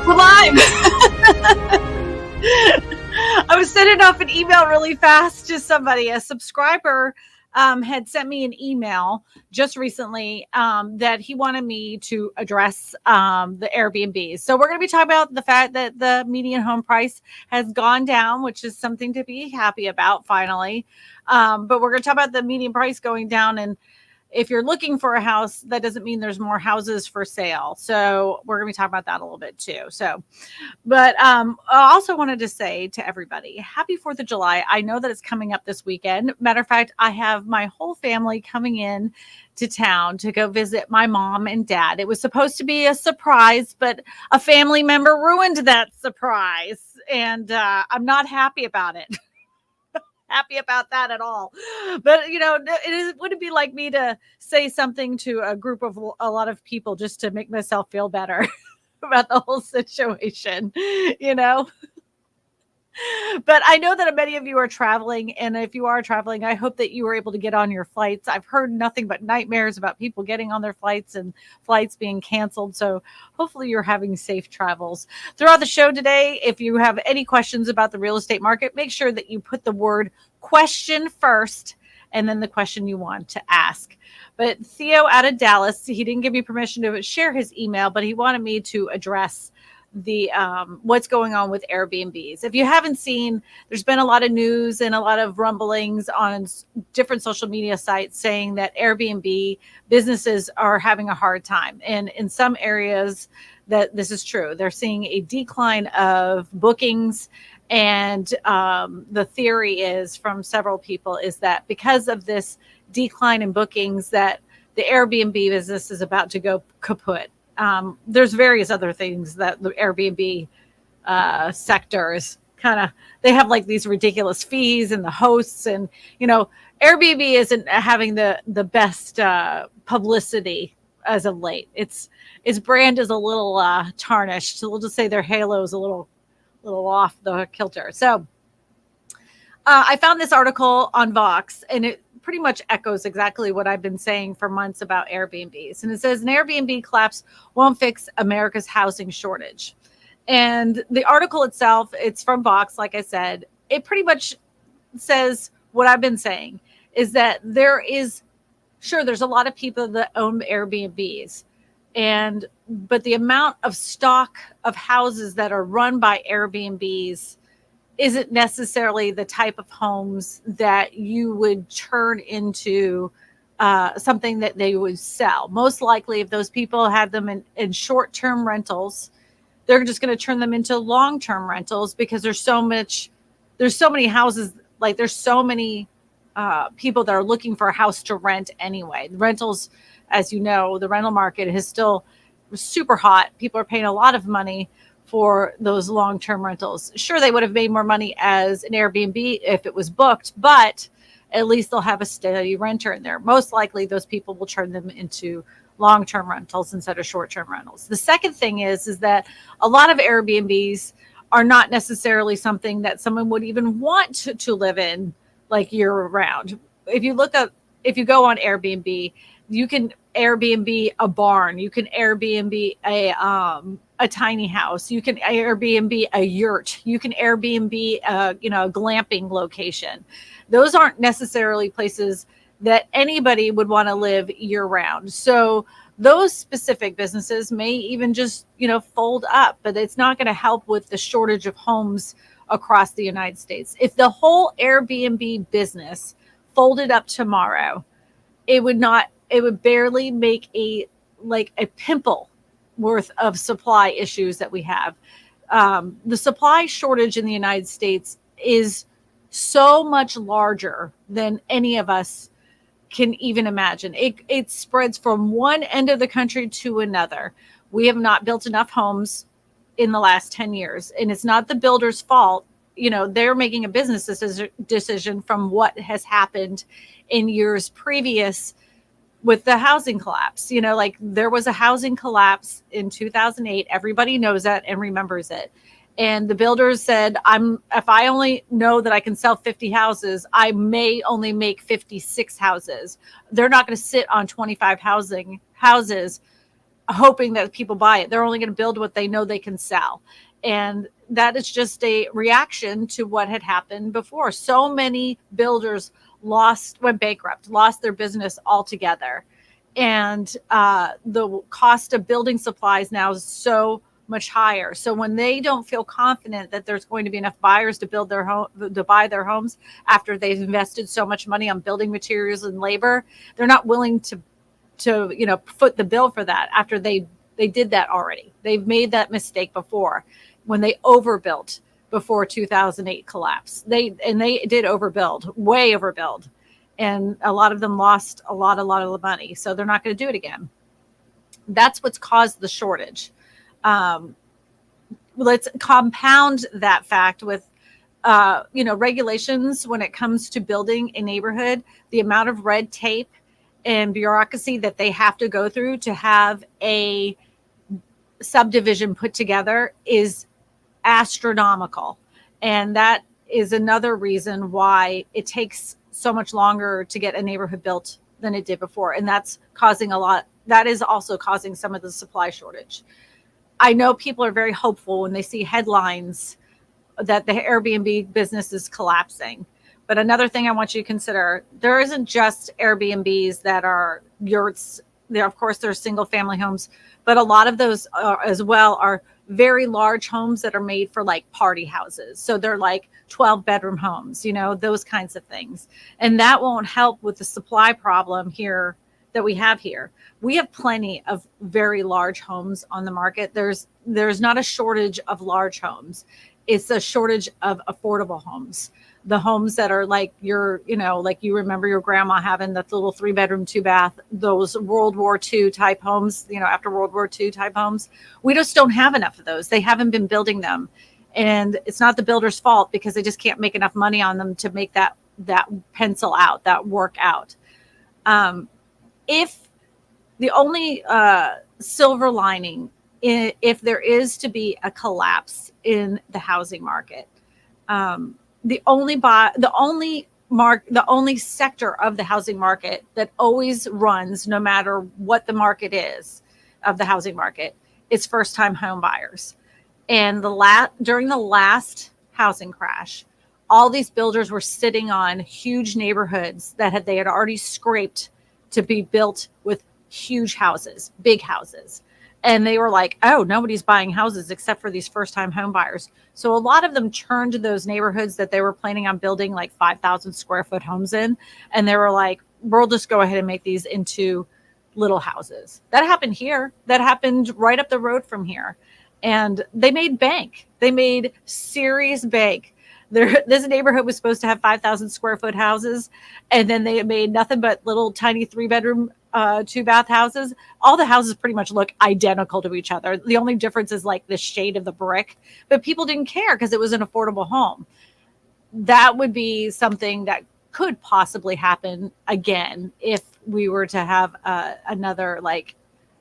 Live. I was sending off an email really fast to somebody. A subscriber had sent me an email just recently that he wanted me to address the Airbnbs. So we're going to be talking about the fact that the median home price has gone down, which is something to be happy about finally. But we're going to talk about the median price going down, and if you're looking for a house, that doesn't mean there's more houses for sale. So we're going to be talking about that a little bit too. But I also wanted to say to everybody, happy 4th of July. I know that it's coming up this weekend. Matter of fact, I have my whole family coming in to town to go visit my mom and dad. It was supposed to be a surprise, but a family member ruined that surprise. And I'm not happy about it. Happy about that at all. But wouldn't be like me to say something to a group of a lot of people just to make myself feel better about the whole situation, But I know that many of you are traveling, and if you are traveling, I hope that you were able to get on your flights. I've heard nothing but nightmares about people getting on their flights and flights being canceled. So hopefully you're having safe travels. Throughout the show today, if you have any questions about the real estate market, make sure that you put the word question first and then the question you want to ask. But Theo out of Dallas, he didn't give me permission to share his email, but he wanted me to address the what's going on with Airbnbs. If you haven't seen, there's been a lot of news and a lot of rumblings on different social media sites saying that Airbnb businesses are having a hard time. And in some areas that this is true. They're seeing a decline of bookings. And the theory is from several people is that because of this decline in bookings that the Airbnb business is about to go kaput. There's various other things that the Airbnb sector is they have like these ridiculous fees and the hosts, and Airbnb isn't having the best publicity as of late. Its brand is a little tarnished. So we'll just say their halo is a little off the kilter. So I found this article on Vox, and it pretty much echoes exactly what I've been saying for months about Airbnbs. And it says an Airbnb collapse won't fix America's housing shortage. And the article itself, it's from Vox, like I said, it pretty much says what I've been saying is that there's a lot of people that own Airbnbs, but the amount of stock of houses that are run by Airbnbs isn't necessarily the type of homes that you would turn into something that they would sell. Most likely, if those people had them in short-term rentals, they're just going to turn them into long-term rentals because there's so many houses, like there's so many people that are looking for a house to rent anyway. The rentals, as you know, the rental market is still super hot. People are paying a lot of money for those long-term rentals. Sure, they would have made more money as an Airbnb if it was booked, but at least they'll have a steady renter in there. Most likely those people will turn them into long-term rentals instead of short-term rentals. The second thing is that a lot of Airbnbs are not necessarily something that someone would even want to live in like year round. If you go on Airbnb, you can Airbnb a barn, you can Airbnb a tiny house, you can Airbnb a yurt, you can Airbnb a glamping location. Those aren't necessarily places that anybody would want to live year round. So those specific businesses may even just fold up, but it's not going to help with the shortage of homes across the United States. If the whole Airbnb business folded up tomorrow, it would barely make a pimple worth of supply issues that we have. The supply shortage in the United States is so much larger than any of us can even imagine. It spreads from one end of the country to another. We have not built enough homes in the last 10 years, and it's not the builder's fault. They're making a business decision from what has happened in years previous with the housing collapse. There was a housing collapse in 2008. Everybody knows that and remembers it. And the builders said, if I only know that I can sell 50 houses, I may only make 56 houses. They're not going to sit on 25 houses hoping that people buy it. They're only going to build what they know they can sell. And that is just a reaction to what had happened before. So many builders went bankrupt, lost their business altogether. And the cost of building supplies now is so much higher. So when they don't feel confident that there's going to be enough buyers to build their home, to buy their homes after they've invested so much money on building materials and labor, they're not willing to foot the bill for that after they did that already. They've made that mistake before when they overbuilt before 2008 collapse. They did overbuild, way overbuild. And a lot of them lost a lot of the money. So they're not going to do it again. That's what's caused the shortage. Let's compound that fact with regulations when it comes to building a neighborhood, the amount of red tape and bureaucracy that they have to go through to have a subdivision put together is astronomical. And that is another reason why it takes so much longer to get a neighborhood built than it did before. And that is also causing some of the supply shortage. I know people are very hopeful when they see headlines that the Airbnb business is collapsing. But another thing I want you to consider, there isn't just Airbnbs that are yurts. There, of course, there's single family homes, but a lot of those as well are very large homes that are made for like party houses. So they're like 12-bedroom homes, those kinds of things. And that won't help with the supply problem here that we have here. We have plenty of very large homes on the market. There's not a shortage of large homes. It's a shortage of affordable homes. The homes that are like like you remember your grandma having that little 3-bedroom, 2-bath, those World War II type homes, after World War II type homes. We just don't have enough of those. They haven't been building them. And it's not the builder's fault because they just can't make enough money on them to make that pencil out, that work out. If the only silver lining, if there is to be a collapse in the housing market, the only sector of the housing market that always runs, no matter what the market is of the housing market, is first-time home buyers. And during the last housing crash, all these builders were sitting on huge neighborhoods that they had already scraped to be built with huge houses, big houses. And they were like, oh, nobody's buying houses except for these first-time home buyers. So a lot of them turned to those neighborhoods that they were planning on building like 5,000 square foot homes in. And they were like, we'll just go ahead and make these into little houses. That happened here. That happened right up the road from here. And they made bank. They made serious bank. This neighborhood was supposed to have 5,000 square foot houses. And then they made nothing but little tiny 3-bedroom 2-bath houses. All the houses pretty much look identical to each other. The only difference is like the shade of the brick, but people didn't care because it was an affordable home. That would be something that could possibly happen again if we were to have another like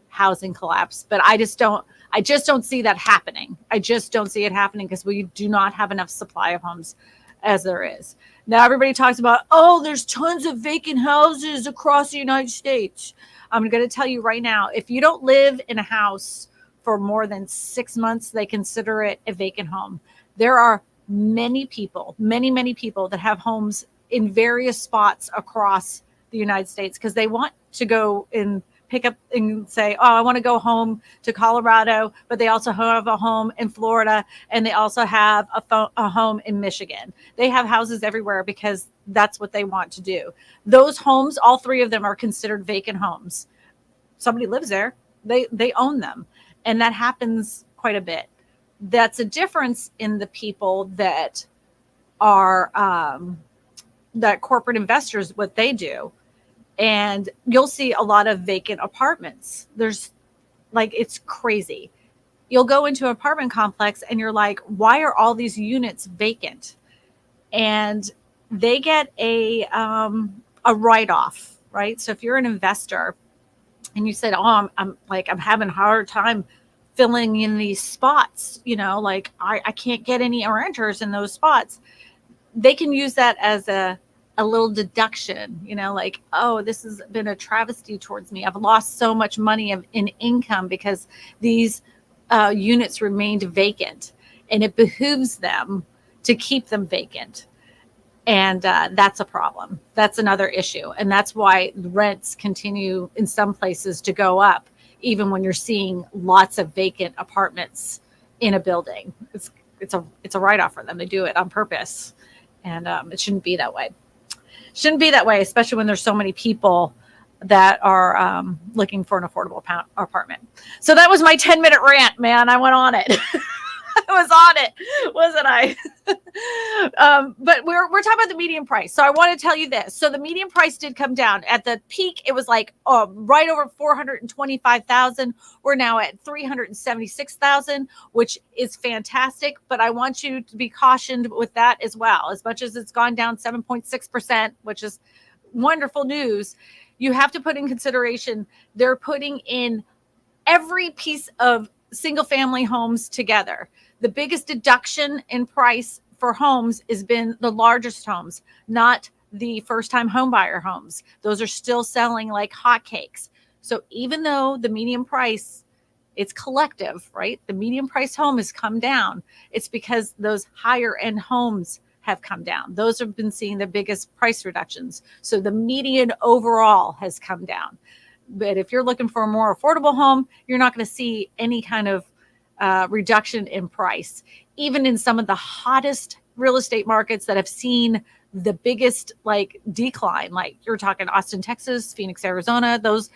housing collapse. But I just don't see that happening. I just don't see it happening because we do not have enough supply of homes as there is. Now everybody talks about, oh, there's tons of vacant houses across the United States. I'm going to tell you right now, if you don't live in a house for more than 6 months, they consider it a vacant home. There are many people that have homes in various spots across the United States because they want to go and pick up and say, oh, I want to go home to Colorado, but they also have a home in Florida and they also have a home in Michigan. They have houses everywhere because that's what they want to do. Those homes, all 3 of them are considered vacant homes. Somebody lives there, they own them. And that happens quite a bit. That's a difference in the people that are that corporate investors, what they do. And you'll see a lot of vacant apartments. There's like, it's crazy. You'll go into an apartment complex and you're like, why are all these units vacant? And they get a write-off, right? So if you're an investor and you said, oh, I'm having a hard time filling in these spots, like I can't get any renters in those spots. They can use that as a a little deduction, like, oh, this has been a travesty towards me. I've lost so much money in income because these units remained vacant, and it behooves them to keep them vacant. And that's a problem. That's another issue. And that's why rents continue in some places to go up, even when you're seeing lots of vacant apartments in a building. It's a write-off for them. They do it on purpose. And it shouldn't be that way. Shouldn't be that way, especially when there's so many people that are looking for an affordable apartment. So that was my 10-minute rant, man. I went on it. I was on it, wasn't I? But we're talking about the median price. So I want to tell you this. So the median price did come down. At the peak, it was like right over 425,000. We're now at 376,000, which is fantastic. But I want you to be cautioned with that as well. As much as it's gone down 7.6%, which is wonderful news, you have to put in consideration they're putting in every piece of single family homes together. The biggest deduction in price for homes has been the largest homes, not the first time home buyer homes. Those are still selling like hotcakes. So even though the median price, it's collective, right? The median price home has come down. It's because those higher end homes have come down. Those have been seeing the biggest price reductions. So the median overall has come down. But if you're looking for a more affordable home, you're not going to see any kind of reduction in price. Even in some of the hottest real estate markets that have seen the biggest decline, like you're talking Austin, Texas, Phoenix, Arizona, those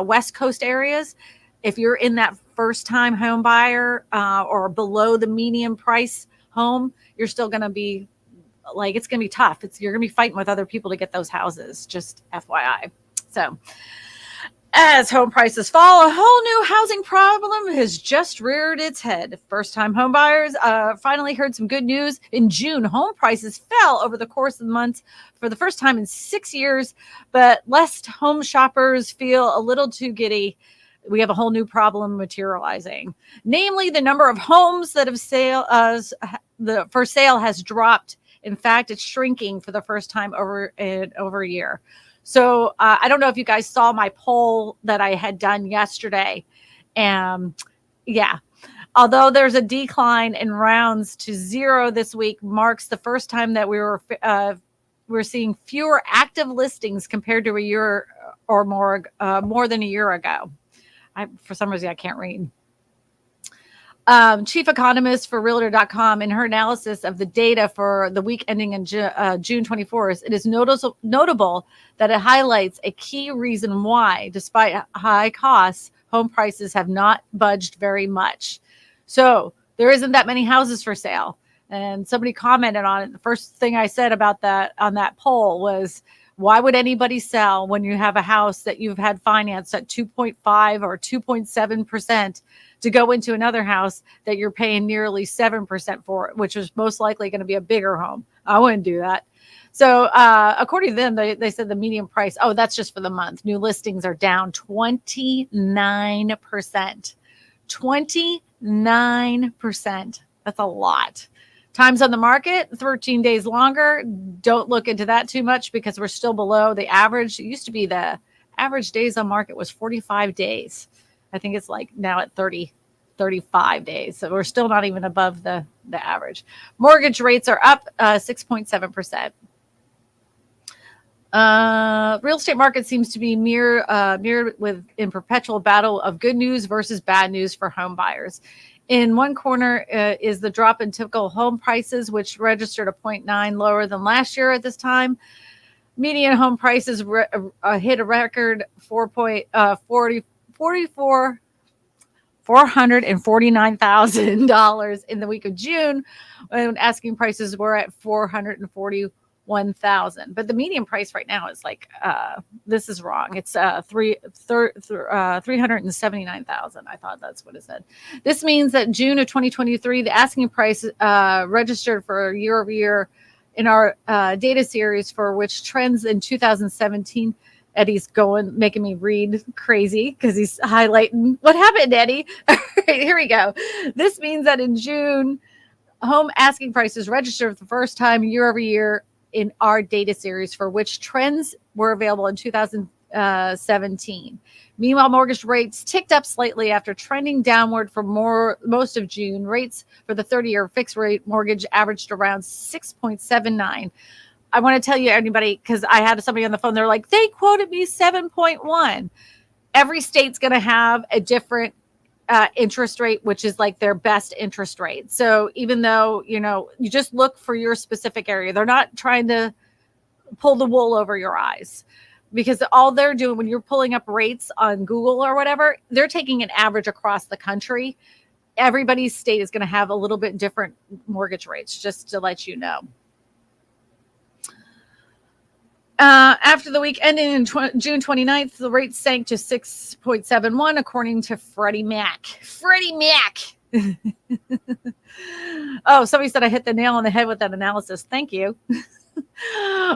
West Coast areas. If you're in that first time home buyer or below the median price home, you're still going to be it's going to be tough. You're going to be fighting with other people to get those houses, just FYI. So as home prices fall, a whole new housing problem has just reared its head. First-time home buyers finally heard some good news. In June, home prices fell over the course of the month for the first time in 6 years, but lest home shoppers feel a little too giddy, we have a whole new problem materializing. Namely, the number of homes that have for sale has dropped. In fact, it's shrinking for the first time over a year. So I don't know if you guys saw my poll that I had done yesterday. Yeah, although there's a decline in rounds to 0 this week, marks the first time that we're seeing fewer active listings compared to a year or more than a year ago. For some reason, I can't read. Chief economist for Realtor.com, in her analysis of the data for the week ending in June 24th, it is notable that it highlights a key reason why, despite high costs, home prices have not budged very much. So there isn't that many houses for sale. And somebody commented on it. The first thing I said about that on that poll was, why would anybody sell when you have a house that you've had financed at 2.5 or 2.7% to go into another house that you're paying nearly 7% for, which is most likely going to be a bigger home? I wouldn't do that. So according to them, they said the median price, that's just for the month. New listings are down 29%. 29%. That's a lot. Times on the market, 13 days longer. Don't look into that too much because we're still below the average. It used to be the average days on market was 45 days. I think it's now at 35 days. So we're still not even above the average. Mortgage rates are up 6.7%. Real estate market seems to be mirrored in perpetual battle of good news versus bad news for home buyers. In one corner is the drop in typical home prices, which registered a 0.9 lower than last year at this time. Median home prices hit a record $449,000 in the week of June, when asking prices were at $441,000. But the median price right now is this is wrong. It's $379,000. I thought that's what it said. This means that June of 2023, the asking price registered for year over year in our data series, for which trends in 2017. Eddie's making me read crazy because he's highlighting. What happened, Eddie? All right, here we go. This means that in June, home asking prices registered for the first time year over year in our data series for which trends were available in 2017. Meanwhile, mortgage rates ticked up slightly after trending downward for most of June. Rates for the 30-year fixed rate mortgage averaged around 6.79. I want to tell you, anybody, because I had somebody on the phone, they're like, they quoted me 7.1. Every state's going to have a different interest rate, which is like their best interest rate. So even though, you just look for your specific area, they're not trying to pull the wool over your eyes, because all they're doing when you're pulling up rates on Google or whatever, they're taking an average across the country. Everybody's state is going to have a little bit different mortgage rates, just to let you know. After the week ending in June 29th, the rate sank to 6.71, according to Freddie Mac. Freddie Mac. Oh, somebody said I hit the nail on the head with that analysis. Thank you.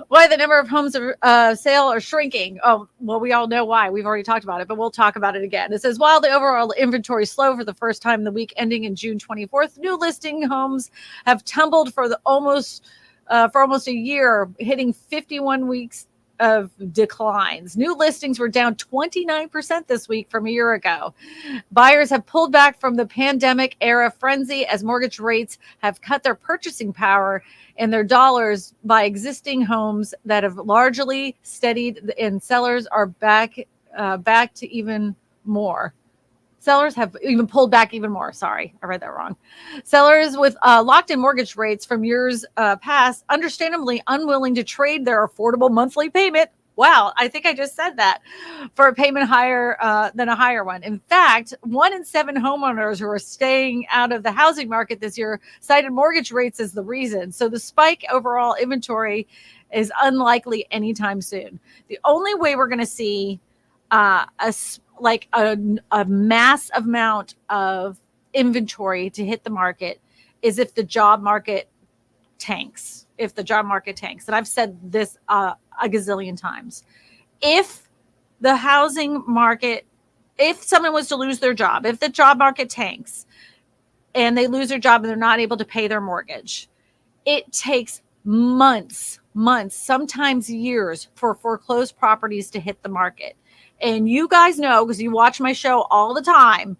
Why the number of homes sale are shrinking. Oh, well, we all know why. We've already talked about it, but we'll talk about it again. It says, while the overall inventory is slow for the first time the week ending in June 24th, new listing homes have tumbled for almost a year, hitting 51 weeks of declines. New listings were down 29% this week from a year ago. Buyers have pulled back from the pandemic era frenzy as mortgage rates have cut their purchasing power and their dollars by existing homes that have largely steadied, and sellers are back to even more. Sellers have even pulled back even more. Sorry, I read that wrong. Sellers with locked-in mortgage rates from years past, understandably unwilling to trade their affordable monthly payment. Wow, I think I just said that, for a payment higher than a higher one. In fact, 1 in 7 homeowners who are staying out of the housing market this year cited mortgage rates as the reason. So the spike overall inventory is unlikely anytime soon. The only way we're going to see a mass amount of inventory to hit the market is if the job market tanks. And I've said this a gazillion times. If the housing market, if someone was to lose their job, if the job market tanks and they lose their job and they're not able to pay their mortgage, it takes months, sometimes years for foreclosed properties to hit the market. And you guys know, because you watch my show all the time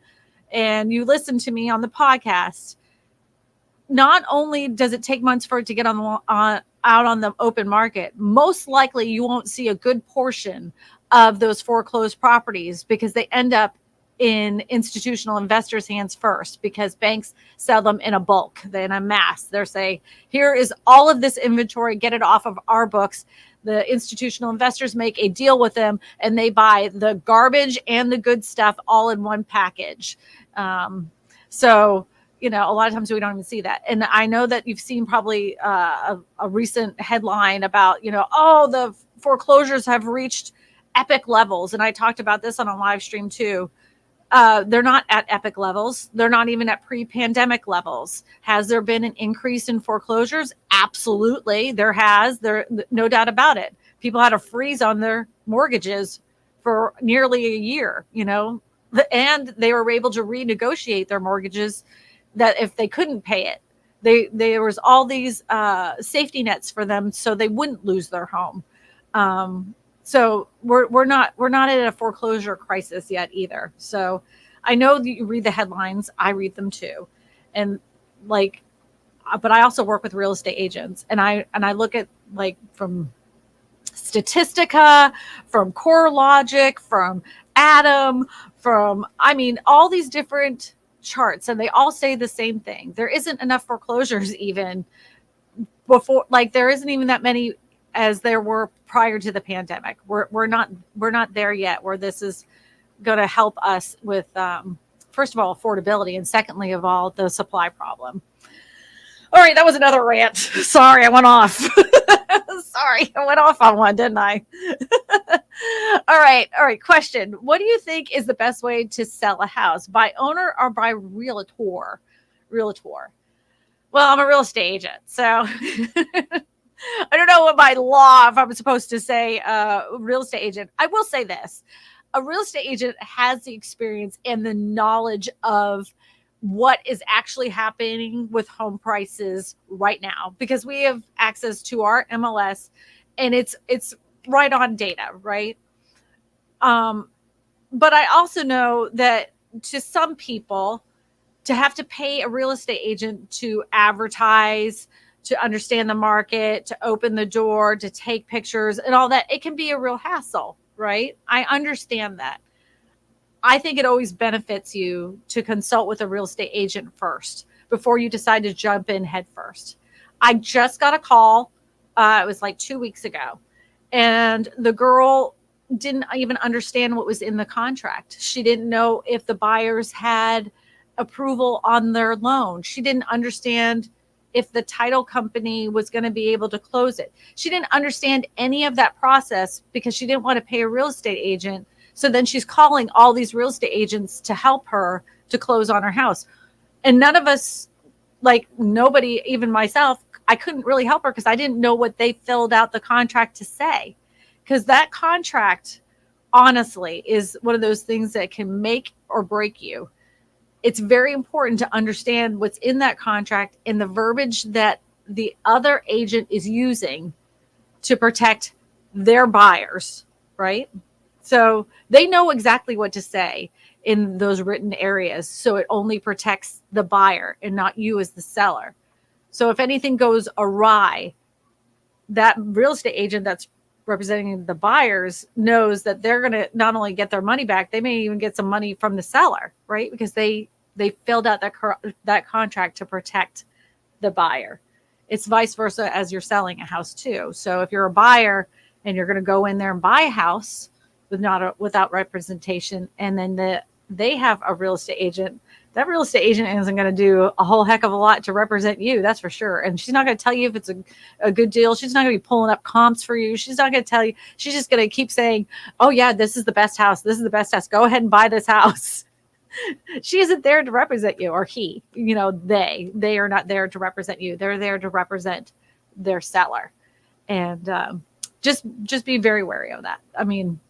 and you listen to me on the podcast, not only does it take months for it to get out on the open market, most likely you won't see a good portion of those foreclosed properties because they end up in institutional investors' hands first, because banks sell them in a bulk, in a mass. They're saying, here is all of this inventory, get it off of our books. The institutional investors make a deal with them and they buy the garbage and the good stuff all in one package. So, a lot of times we don't even see that. And I know that you've seen probably a recent headline about, the foreclosures have reached epic levels. And I talked about this on a live stream too. They're not at epic levels. They're not even at pre-pandemic levels. Has there been an increase in foreclosures? Absolutely. There has. No doubt about it. People had a freeze on their mortgages for nearly a year, and they were able to renegotiate their mortgages that if they couldn't pay it, there was all these safety nets for them so they wouldn't lose their home. So we're not at a foreclosure crisis yet either. So I know that you read the headlines. I read them too. And but I also work with real estate agents, and I look at from Statistica, from CoreLogic, from Adam, all these different charts, and they all say the same thing. There isn't enough foreclosures even before, there isn't even that many as there were prior to the pandemic. We're not there yet where this is going to help us with first of all affordability, and secondly of all the supply problem. All right, that was another rant. Sorry, I went off. Sorry, I went off on one, didn't I? All right. Question: what do you think is the best way to sell a house? By owner or by realtor? Well, I'm a real estate agent, so I don't know what by law if I'm supposed to say real estate agent. I will say this: a real estate agent has the experience and the knowledge of what is actually happening with home prices right now, because we have access to our MLS and it's right on data, right? Um, but I also know that to some people, to have to pay a real estate agent to advertise, to understand the market, to open the door, to take pictures and all that, it can be a real hassle, right? I understand that. I think it always benefits you to consult with a real estate agent first before you decide to jump in head first. I just got a call. It was like 2 weeks ago. And the girl didn't even understand what was in the contract. She didn't know if the buyers had approval on their loan. She didn't understand if the title company was going to be able to close it. She didn't understand any of that process because she didn't want to pay a real estate agent. So then she's calling all these real estate agents to help her to close on her house. And none of us, like nobody, even myself, I couldn't really help her because I didn't know what they filled out the contract to say. Because that contract, honestly, is one of those things that can make or break you. It's very important to understand what's in that contract and the verbiage that the other agent is using to protect their buyers, right? So they know exactly what to say in those written areas. So it only protects the buyer and not you as the seller. So if anything goes awry, that real estate agent that's representing the buyers knows that they're going to not only get their money back, they may even get some money from the seller, right? Because they filled out that contract to protect the buyer. It's vice versa as you're selling a house too. So if you're a buyer and you're going to go in there and buy a house without representation, and then they have a real estate agent, that real estate agent isn't going to do a whole heck of a lot to represent you. That's for sure. And she's not going to tell you if it's a good deal. She's not going to be pulling up comps for you. She's not going to tell you. She's just going to keep saying, oh yeah, this is the best house. This is the best house. Go ahead and buy this house. She isn't there to represent you, or he, they are not there to represent you. They're there to represent their seller. And just be very wary of that. I mean,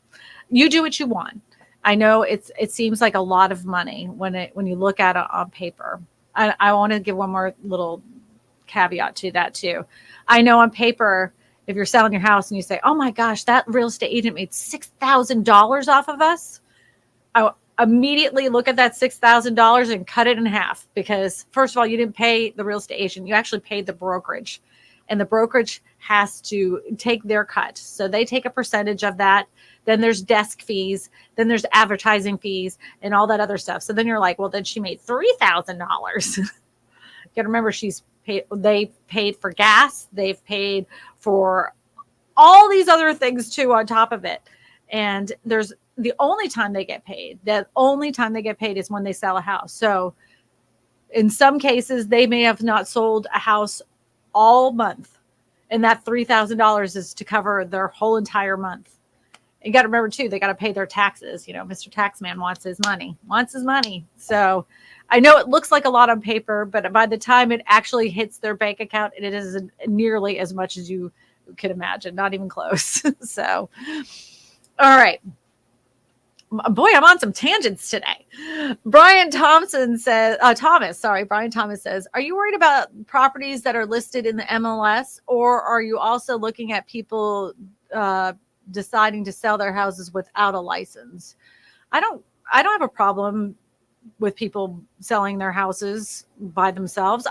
you do what you want. I know it seems like a lot of money when you look at it on paper. I want to give one more little caveat to that too. I know on paper, if you're selling your house and you say, oh my gosh, that real estate agent made $6,000 off of us, I immediately look at that $6,000 and cut it in half, because first of all, you didn't pay the real estate agent. You actually paid the brokerage, and the brokerage has to take their cut. So they take a percentage of that. Then there's desk fees. Then there's advertising fees and all that other stuff. So then you're like, well, then she made $3,000. You got to remember, they paid for gas. They've paid for all these other things too on top of it. And the only time they get paid is when they sell a house. So in some cases, they may have not sold a house all month, and that $3,000 is to cover their whole entire month. You got to remember too, they got to pay their taxes. Mr. Taxman wants his money. So I know it looks like a lot on paper, but by the time it actually hits their bank account, it isn't nearly as much as you could imagine. Not even close. So, all right. Boy, I'm on some tangents today. Brian Thomas says, are you worried about properties that are listed in the MLS, or are you also looking at people deciding to sell their houses without a license? I don't have a problem with people selling their houses by themselves.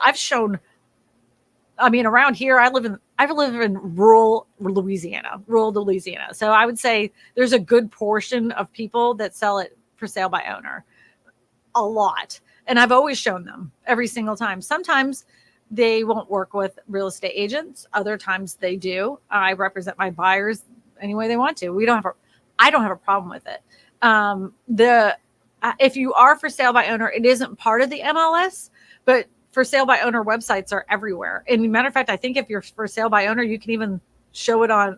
Around here, I live in rural Louisiana. So I would say there's a good portion of people that sell it for sale by owner. A lot. And I've always shown them every single time. Sometimes they won't work with real estate agents. Other times they do. I represent my buyers any way they want to. I don't have a problem with it. If you are for sale by owner, it isn't part of the MLS, but for sale by owner websites are everywhere. And matter of fact, I think if you're for sale by owner, you can even show it on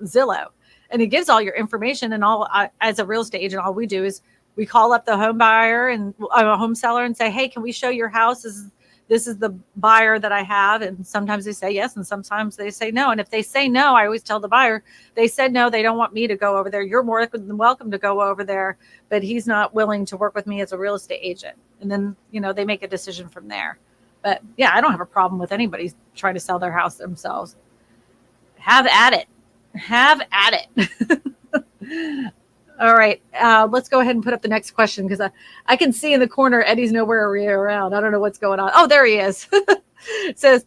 Zillow, and it gives all your information. And as a real estate agent, all we do is we call up the home buyer and a home seller and say, hey, can we show your house? this is the buyer that I have. And sometimes they say yes, and sometimes they say no. And if they say no, I always tell the buyer, they said no, they don't want me to go over there. You're more than welcome to go over there, but he's not willing to work with me as a real estate agent. And then, they make a decision from there. But yeah, I don't have a problem with anybody trying to sell their house themselves. Have at it. Have at it. All right. Let's go ahead and put up the next question, because I can see in the corner Eddie's nowhere around. I don't know what's going on. Oh, there he is. It says,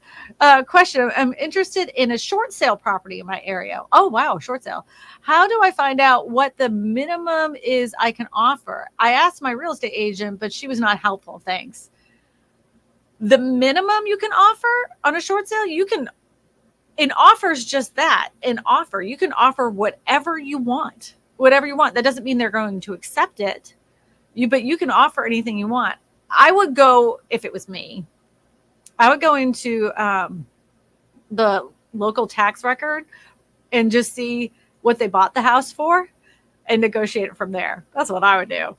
question, I'm interested in a short sale property in my area. Oh, wow. Short sale. How do I find out what the minimum is I can offer? I asked my real estate agent, but she was not helpful. Thanks. The minimum you can offer on a short sale, an offer is just that, an offer. You can offer whatever you want. Whatever you want. That doesn't mean they're going to accept it. But you can offer anything you want. I would go, if it was me, I would go into the local tax record and just see what they bought the house for and negotiate it from there. That's what I would do.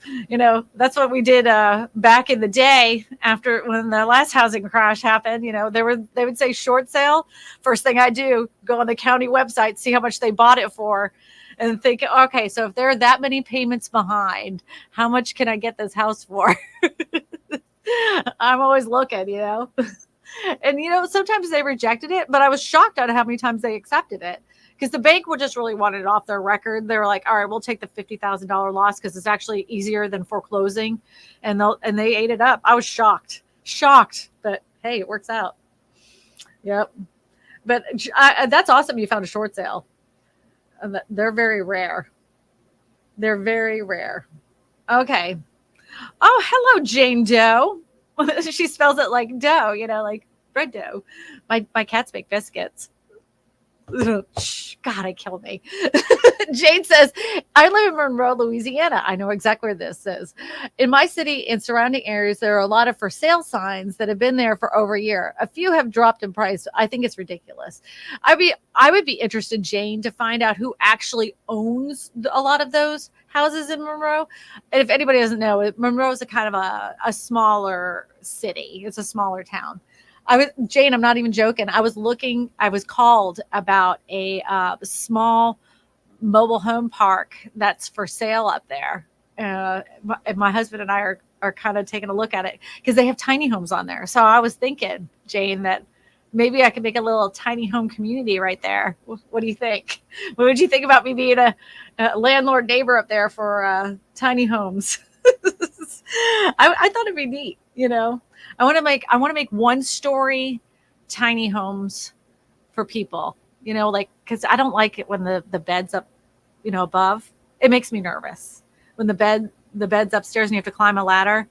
That's what we did back in the day after when the last housing crash happened. They would say short sale. First thing I do, go on the county website, see how much they bought it for, and think, okay, so if they're that many payments behind, how much can I get this house for? I'm always looking, And, sometimes they rejected it, but I was shocked at how many times they accepted it, because the bank would just really want it off their record. They were like, all right, we'll take the $50,000 loss because it's actually easier than foreclosing. And they ate it up. I was shocked, but hey, it works out. Yep. But that's awesome. You found a short sale. They're very rare. They're very rare. Okay. Oh, hello, Jane Doe. She spells it like dough, like bread dough. My cats make biscuits. God, it killed me. Jane says, I live in Monroe, Louisiana. I know exactly where this is. In my city and surrounding areas, there are a lot of for sale signs that have been there for over a year. A few have dropped in price. I think it's ridiculous. I would be interested, Jane, to find out who actually owns a lot of those houses in Monroe. And if anybody doesn't know, Monroe is a kind of a smaller city. It's a smaller town. Jane, I'm not even joking. I was called about a small mobile home park that's for sale up there. My husband and I are kind of taking a look at it because they have tiny homes on there. So I was thinking, Jane, that maybe I could make a little tiny home community right there. What do you think? What would you think about me being a landlord neighbor up there for tiny homes? I thought it'd be neat, I want to make 1-story tiny homes for people, because I don't like it when the bed's up, above. It makes me nervous when the bed's upstairs and you have to climb a ladder.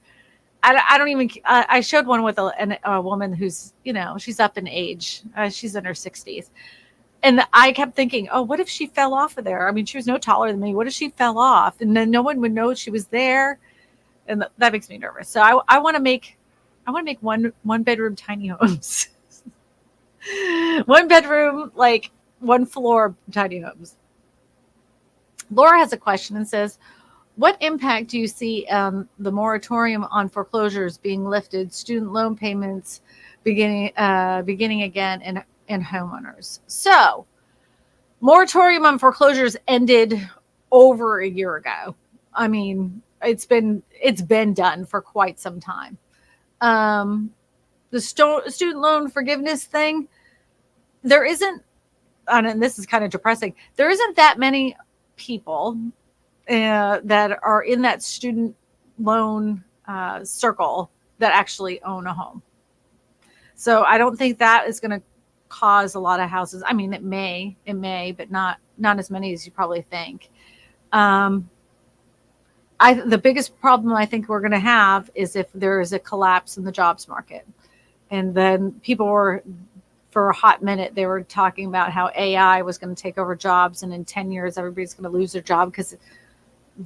I don't even, I showed one with a woman who's, she's up in age. She's in her 60s. And I kept thinking, oh, what if she fell off of there? I mean, she was no taller than me. What if she fell off? And then no one would know she was there. And that makes me nervous. So I want to make one bedroom tiny homes. 1 bedroom, like 1 floor tiny homes. Laura has a question and says, what impact do you see the moratorium on foreclosures being lifted, student loan payments beginning again in homeowners? So moratorium on foreclosures ended over a year ago. I mean, it's been done for quite some time. The student loan forgiveness thing, there isn't, and this is kind of depressing, there isn't that many people that are in that student loan circle that actually own a home. So I don't think that is going to cause a lot of houses. I mean, it may, but not as many as you probably think. The biggest problem I think we're going to have is if there is a collapse in the jobs market. And then people were, for a hot minute, they were talking about how AI was going to take over jobs. And in 10 years, everybody's going to lose their job because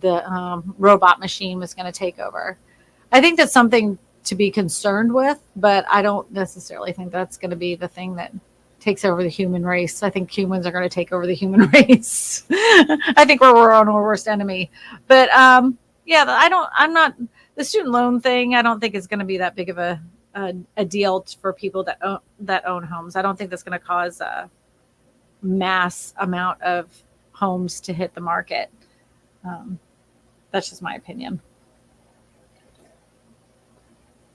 the robot machine was going to take over. I think that's something to be concerned with, but I don't necessarily think that's going to be the thing that takes over the human race. I think humans are going to take over the human race. I think we're our own worst enemy. But yeah, the student loan thing, I don't think is going to be that big of a a deal for people that own homes. I don't think that's going to cause a mass amount of homes to hit the market. That's just my opinion.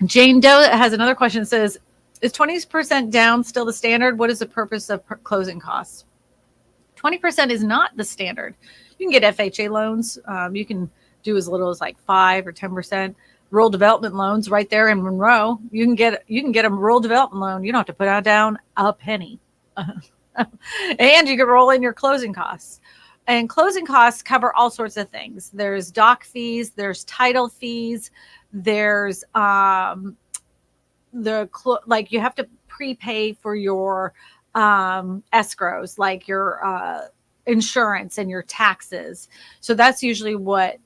Jane Doe has another question. It says, is 20% down still the standard? What is the purpose of closing costs? 20% is not the standard. You can get FHA loans. You can do as little as like 5 or 10%. Rural development loans right there in Monroe. You can get a rural development loan. You don't have to put down a penny. And you can roll in your closing costs. And closing costs cover all sorts of things. There's doc fees, there's title fees, there's like you have to prepay for your escrows, like your insurance and your taxes. So that's usually what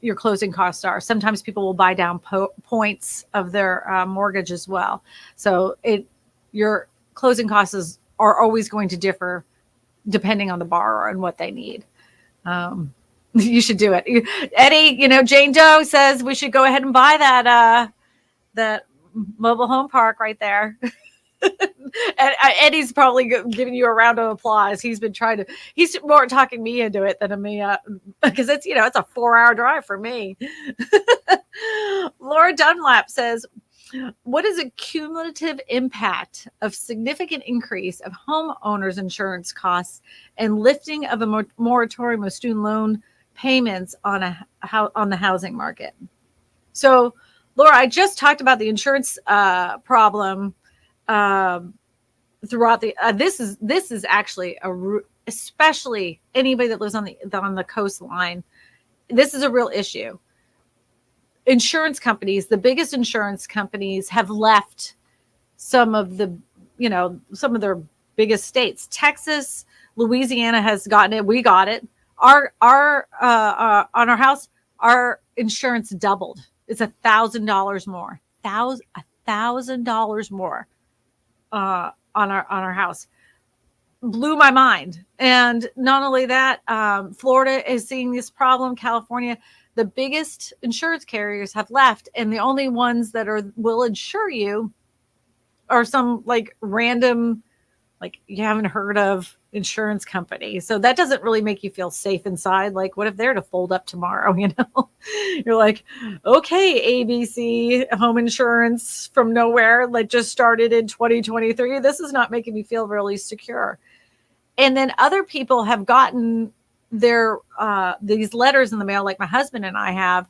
your closing costs are. Sometimes people will buy down points of their mortgage as well. So your closing costs are always going to differ depending on the borrower and what they need. You should do it. Eddie, Jane Doe says we should go ahead and buy that mobile home park right there. And Eddie's probably giving you a round of applause. He's more talking me into it than me, because it's a 4-hour drive for me. Laura Dunlap says, what is a cumulative impact of significant increase of homeowners insurance costs and lifting of a moratorium of student loan payments on the housing market? So, Laura, I just talked about the insurance problem throughout the. This is actually especially anybody that lives on the coastline. This is a real issue. Insurance companies, the biggest insurance companies, have left some of their biggest states. Texas, Louisiana has gotten it. We got it. Our on our house, our insurance doubled. It's $1,000 more. $1,000 more on our house. Blew my mind. And not only that, Florida is seeing this problem. California. The biggest insurance carriers have left, and the only ones that will insure you are some like random, like you haven't heard of insurance company. So that doesn't really make you feel safe inside. Like, what if they're to fold up tomorrow? You're like, okay, ABC home insurance from nowhere, like just started in 2023. This is not making me feel really secure. And then other people have gotten their these letters in the mail, like my husband and I have,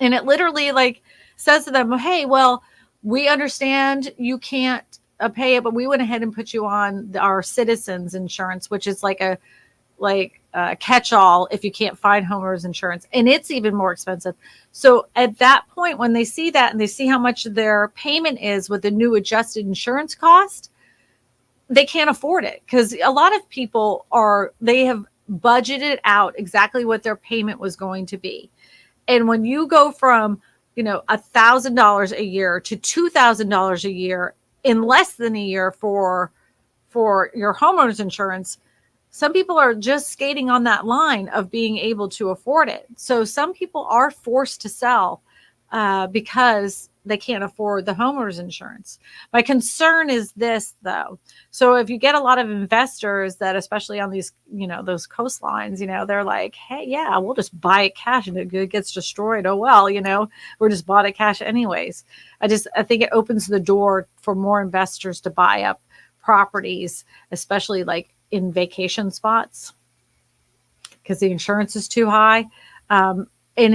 and it literally like says to them, hey, well, we understand you can't pay it, but we went ahead and put you on our citizens insurance, which is like a catch-all if you can't find homeowners insurance, and it's even more expensive. So at that point, when they see that and they see how much their payment is with the new adjusted insurance cost, they can't afford it, because a lot of people they have budgeted out exactly what their payment was going to be. And when you go from, $1,000 a year to $2,000 a year in less than a year for your homeowner's insurance, some people are just skating on that line of being able to afford it. So some people are forced to sell because they can't afford the homeowner's insurance. My concern is this, though. So if you get a lot of investors that, especially on these, those coastlines, they're like, hey, yeah, we'll just buy it cash and it gets destroyed. Oh, well, we're just bought it cash anyways. I think it opens the door for more investors to buy up properties, especially like in vacation spots, because the insurance is too high. And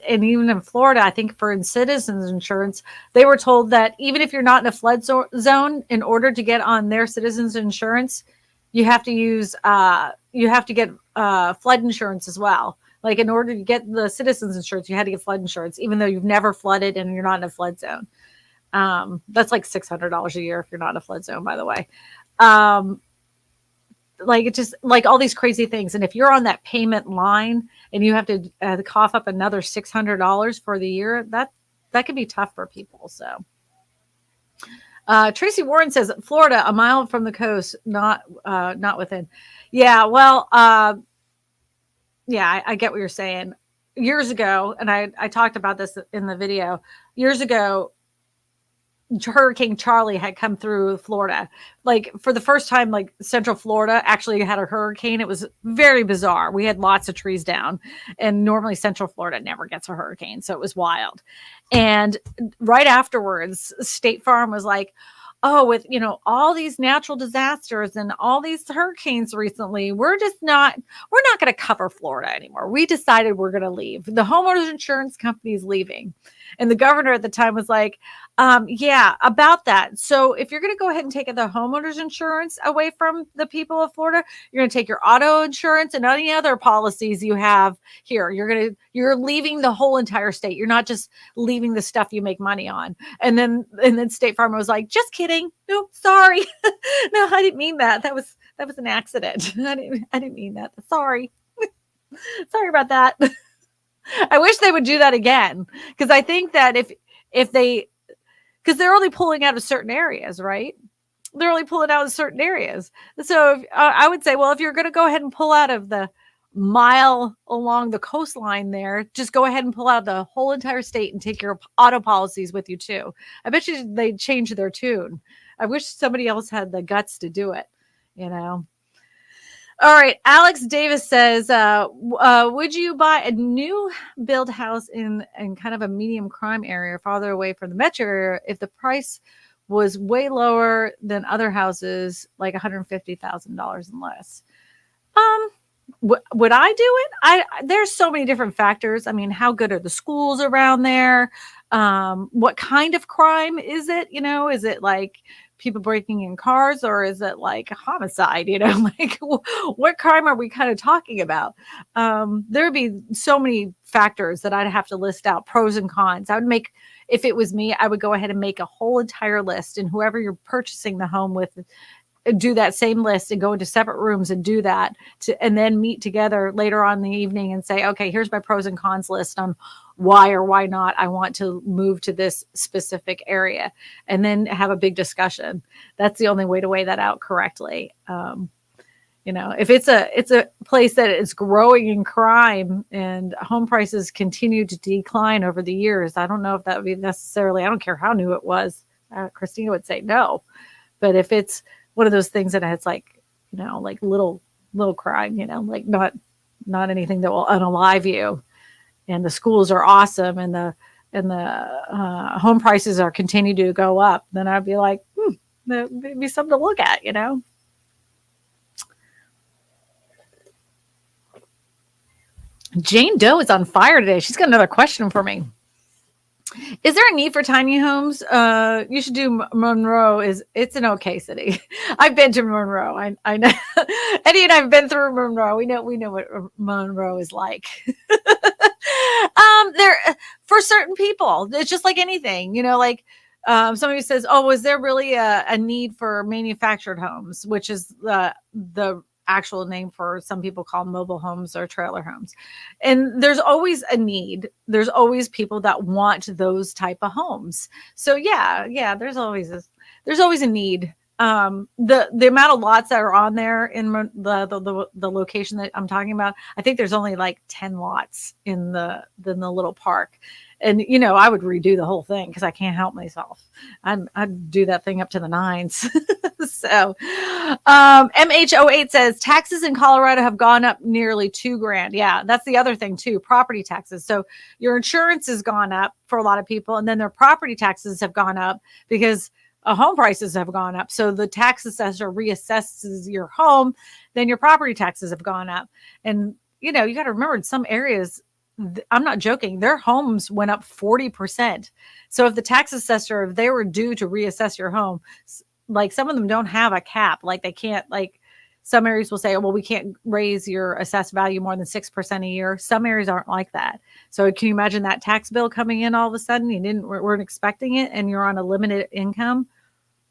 even in Florida, I think for citizens insurance, they were told that even if you're not in a flood zone, in order to get on their citizens insurance, you have to get flood insurance as well. Like, in order to get the citizens insurance, you had to get flood insurance, even though you've never flooded and you're not in a flood zone. That's like $600 a year if you're not in a flood zone, by the way. Like, it's just like all these crazy things. And if you're on that payment line and you have to cough up another $600 for the year, that could be tough for people. So Tracy Warren says, Florida, a mile from the coast, not within. Yeah, well, yeah, I get what you're saying. years ago, and I talked about this in the video, years ago, Hurricane Charlie had come through Florida. Like for the first time, like Central Florida actually had a hurricane. It was very bizarre. We had lots of trees down, and normally Central Florida never gets a hurricane. So it was wild. And right afterwards, State Farm was like, oh, with, all these natural disasters and all these hurricanes recently, we're not going to cover Florida anymore. We decided we're going to leave. The homeowners insurance company is leaving. And the governor at the time was like, yeah, about that. So if you're going to go ahead and take the homeowners insurance away from the people of Florida, you're going to take your auto insurance and any other policies you have here. You're leaving the whole entire state. You're not just leaving the stuff you make money on. And then State Farm was like, just kidding. No, sorry. No, I didn't mean that. That was an accident. I didn't mean that. Sorry. Sorry about that. I wish they would do that again, because I think that if they, because they're only pulling out of certain areas, right? They're only pulling out of certain areas. So I would say, well, if you're going to go ahead and pull out of the mile along the coastline there, just go ahead and pull out the whole entire state and take your auto policies with you too. I bet you they'd change their tune. I wish somebody else had the guts to do it, All right. Alex Davis says, would you buy a new build house in kind of a medium crime area farther away from the metro area if the price was way lower than other houses, like $150,000 and less? Would I do it? There's so many different factors. I mean, how good are the schools around there? What kind of crime is it? Is it like people breaking in cars, or is it like a homicide? Like what crime are we kind of talking about? There would be so many factors that I'd have to list out, pros and cons. If it was me, I would go ahead and make a whole entire list, and whoever you're purchasing the home with, do that same list and go into separate rooms and do that and then meet together later on in the evening and say, okay, here's my pros and cons list on why or why not I want to move to this specific area, and then have a big discussion. That's the only way to weigh that out correctly. If it's a place that is growing in crime and home prices continue to decline over the years, I don't know if that would be necessarily, I don't care how new it was. Kristina would say no. But if it's one of those things that has like little crime, like not anything that will unalive you, and the schools are awesome, and the home prices are continue to go up, then I'd be like, that would be something to look at, Jane Doe is on fire today. She's got another question for me. Is there a need for tiny homes? You should do Monroe. It's an okay city. I've been to Monroe. I know. Eddie and I've been through Monroe. We know what Monroe is like. There for certain people, it's just like anything, like somebody says, oh, is there really a need for manufactured homes, which is the actual name for some people call mobile homes or trailer homes. And there's always a need. There's always people that want those type of homes. So yeah, there's always a need. The amount of lots that are on there in the location that I'm talking about, I think there's only like 10 lots in the little park. And, I would redo the whole thing because I can't help myself. I'd do that thing up to the nines. So, MH08 says taxes in Colorado have gone up nearly $2,000. Yeah, that's the other thing too. Property taxes. So your insurance has gone up for a lot of people, and then their property taxes have gone up because home prices have gone up. So the tax assessor reassesses your home, then your property taxes have gone up. And, you got to remember in some areas, I'm not joking, their homes went up 40%. So if the tax assessor, if they were due to reassess your home, like some of them don't have a cap, like they can't, like some areas will say, oh, well, we can't raise your assessed value more than 6% a year. Some areas aren't like that. So can you imagine that tax bill coming in all of a sudden? You weren't expecting it, and you're on a limited income.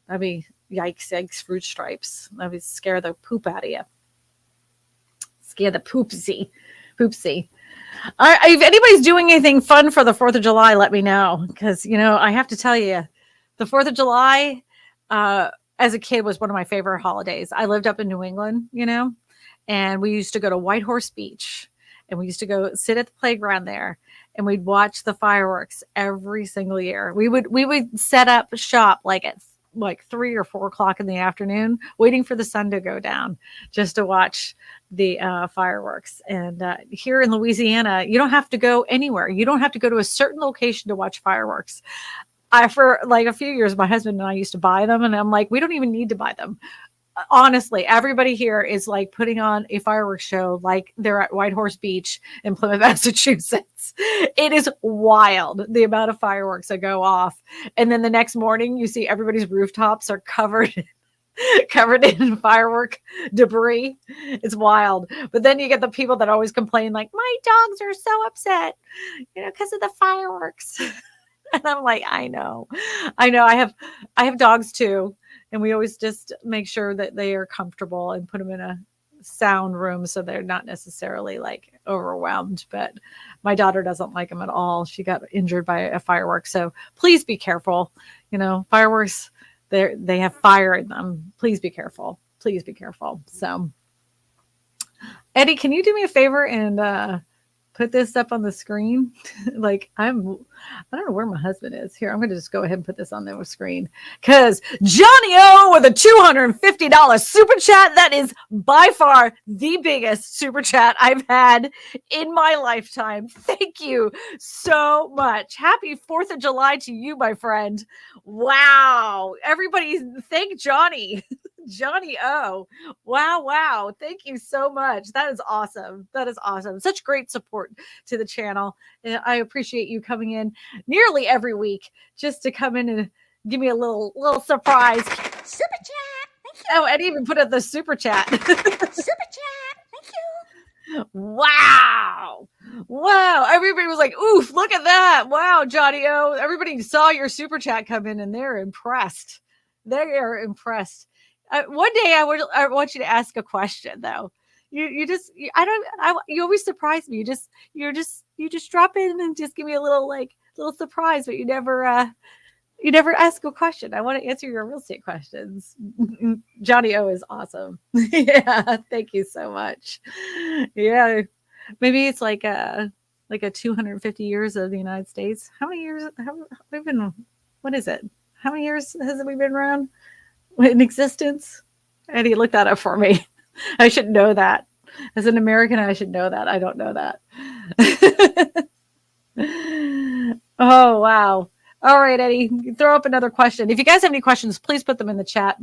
That'd be yikes, eggs, fruit stripes. That'd be scare the poop out of you. Scare the poopsie. If anybody's doing anything fun for the 4th of July, let me know. Because, I have to tell you, the 4th of July, as a kid, was one of my favorite holidays. I lived up in New England, and we used to go to White Horse Beach. and we used to go sit at the playground there, and we'd watch the fireworks every single year. We would set up shop like at like 3 or 4 o'clock in the afternoon, waiting for the sun to go down, just to watch the fireworks. And here in Louisiana, you don't have to go anywhere. You don't have to go to a certain location to watch fireworks. For like a few years, my husband and I used to buy them, and I'm like, we don't even need to buy them. Honestly, everybody here is like putting on a fireworks show like they're at White Horse Beach in Plymouth, Massachusetts. It is wild, the amount of fireworks that go off. And then the next morning, you see everybody's rooftops are covered in firework debris. It's wild. But then you get the people that always complain, like, my dogs are so upset, because of the fireworks. And I'm like, I know. I have dogs too. And we always just make sure that they are comfortable and put them in a sound room so they're not necessarily like overwhelmed. But my daughter doesn't like them at all. She got injured by a firework. So please be careful. Fireworks, they have fire in them. Please be careful. Please be careful. So, Eddie, can you do me a favor and put this up on the screen? I don't know where my husband is. Here, I'm going to just go ahead and put this on the screen, because Johnny O with a $250 super chat. That is by far the biggest super chat I've had in my lifetime. Thank you so much. Happy 4th of July to you, my friend. Wow. Everybody thank Johnny. Johnny O. Wow. Thank you so much. That is awesome. Such great support to the channel. And I appreciate you coming in nearly every week just to come in and give me a little surprise. Super chat. Thank you. Oh, and even put up the super chat. Super chat. Thank you. Wow. Everybody was like, oof, look at that. Wow, Johnny O. Everybody saw your super chat come in and they're impressed. They are impressed. One day I want you to ask a question though. You always surprise me. You just drop in and just give me a little surprise, but you never ask a question. I want to answer your real estate questions. Johnny O is awesome. Yeah, thank you so much. Yeah, maybe it's like a 250 years of the United States. How many years have we been? What is it? How many years has we been around in existence? Eddie, look that up for me. I should know that. As an American, I should know that. I don't know that. Oh, wow. All right, Eddie, throw up another question. If you guys have any questions, please put them in the chat.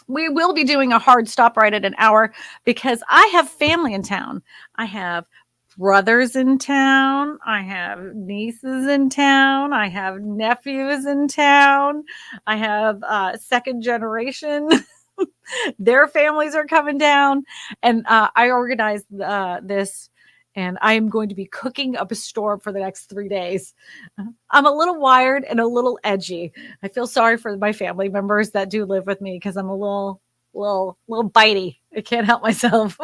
We will be doing a hard stop right at an hour because I have family in town. I have brothers in town. I have nieces in town. I have nephews in town. I have second generation. Their families are coming down. And I organized this, and I am going to be cooking up a storm for the next 3 days. I'm a little wired and a little edgy. I feel sorry for my family members that do live with me because I'm a little bitey. I can't help myself.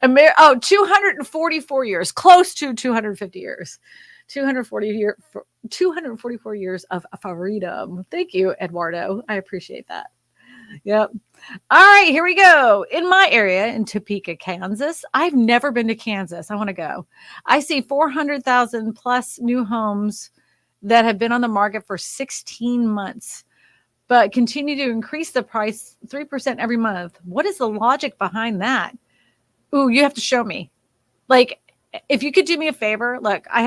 244 years, close to 250 years. 244 years of freedom. Thank you, Eduardo. I appreciate that. Yep. All right, here we go. In my area in Topeka, Kansas, I've never been to Kansas. I want to go. I see 400,000 plus new homes that have been on the market for 16 months, but continue to increase the price 3% every month. What is the logic behind that? Ooh, you have to show me. Like, if you could do me a favor, look, I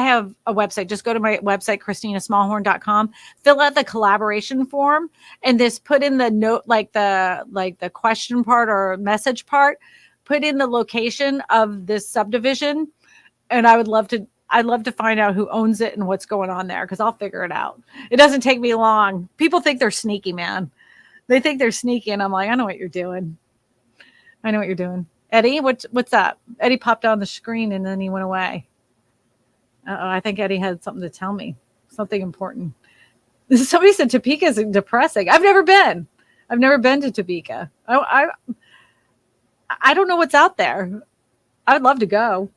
have a website. Just go to my website, KristinaSmallhorn.com, fill out the collaboration form, and just put in the note, like the question part or message part, put in the location of this subdivision. And I'd love to find out who owns it and what's going on there, because I'll figure it out. It doesn't take me long. People think they're sneaky, man. They think they're sneaky, and I'm like, I know what you're doing. Eddie, what's up? Eddie popped on the screen and then he went away. I think Eddie had something to tell me, something important. Somebody said Topeka is depressing. I've never been to Topeka. I don't know what's out there. I would love to go.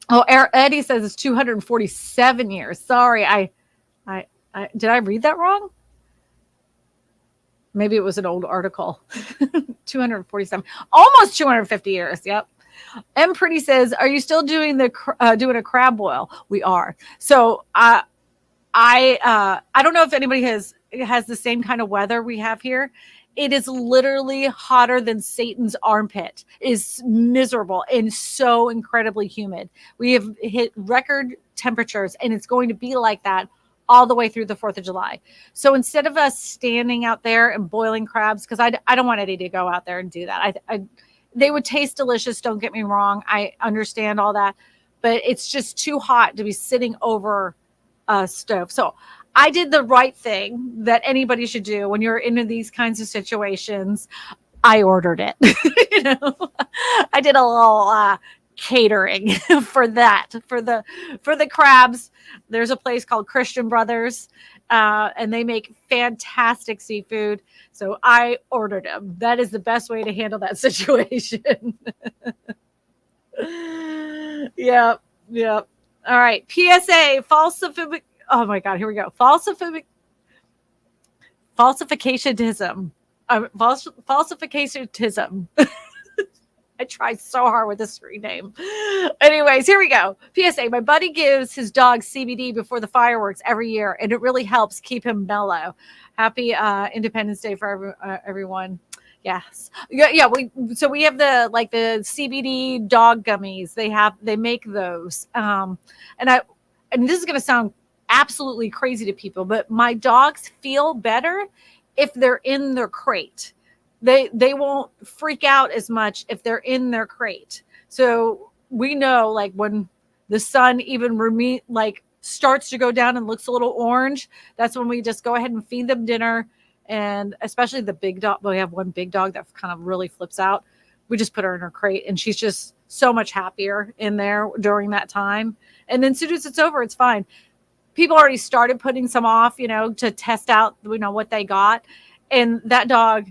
Oh, Eddie says it's 247 years. Sorry, I did I read that wrong? Maybe it was an old article. 247, almost 250 years. Yep. M Pretty says, "Are you still doing doing a crab boil?" We are. So I don't know if anybody has the same kind of weather we have here. It is literally hotter than Satan's armpit. It is miserable and so incredibly humid. We have hit record temperatures, and it's going to be like that all the way through the 4th of July. So instead of us standing out there and boiling crabs, because I don't want Eddie to go out there and do that. They would taste delicious. Don't get me wrong. I understand all that, but it's just too hot to be sitting over a stove. So I did the right thing that anybody should do when you're in these kinds of situations. I ordered it. I did a little catering for that, for the crabs. There's a place called Christian Brothers, and they make fantastic seafood. So I ordered them. That is the best way to handle that situation. Yep. Yep. All right. PSA, oh my God, here we go. Falsificationism. Falsificationism. I tried so hard with this screen name. Anyways, here we go. PSA, my buddy gives his dog CBD before the fireworks every year, and it really helps keep him mellow. Happy Independence Day for everyone. Yes. Yeah. We have the CBD dog gummies. They make those. And this is going to sound absolutely crazy to people, but my dogs feel better if they're in their crate. They won't freak out as much if they're in their crate. So we know, like, when the sun even starts to go down and looks a little orange, that's when we just go ahead and feed them dinner. And especially the big dog, we have one big dog that kind of really flips out. We just put her in her crate, and she's just so much happier in there during that time. And then as soon as it's over, it's fine. People already started putting some off, to test out, what they got. And that dog,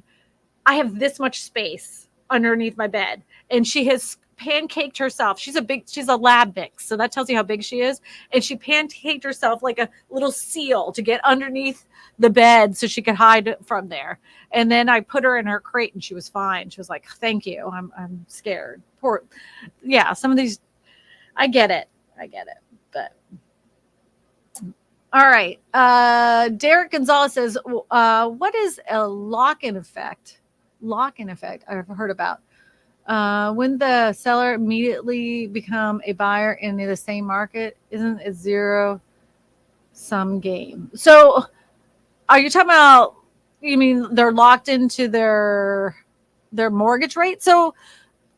I have this much space underneath my bed, and she has pancaked herself. She's a lab mix. So that tells you how big she is. And she pancaked herself like a little seal to get underneath the bed so she could hide from there. And then I put her in her crate, and she was fine. She was like, "Thank you. I'm scared." Poor. Yeah. Some of these, I get it. But all right. Derek Gonzalez says, what is a lock-in effect? Lock-in effect I've heard about. When the seller immediately become a buyer in the same market, isn't it zero-sum game? So are you talking about, you mean they're locked into their mortgage rate? So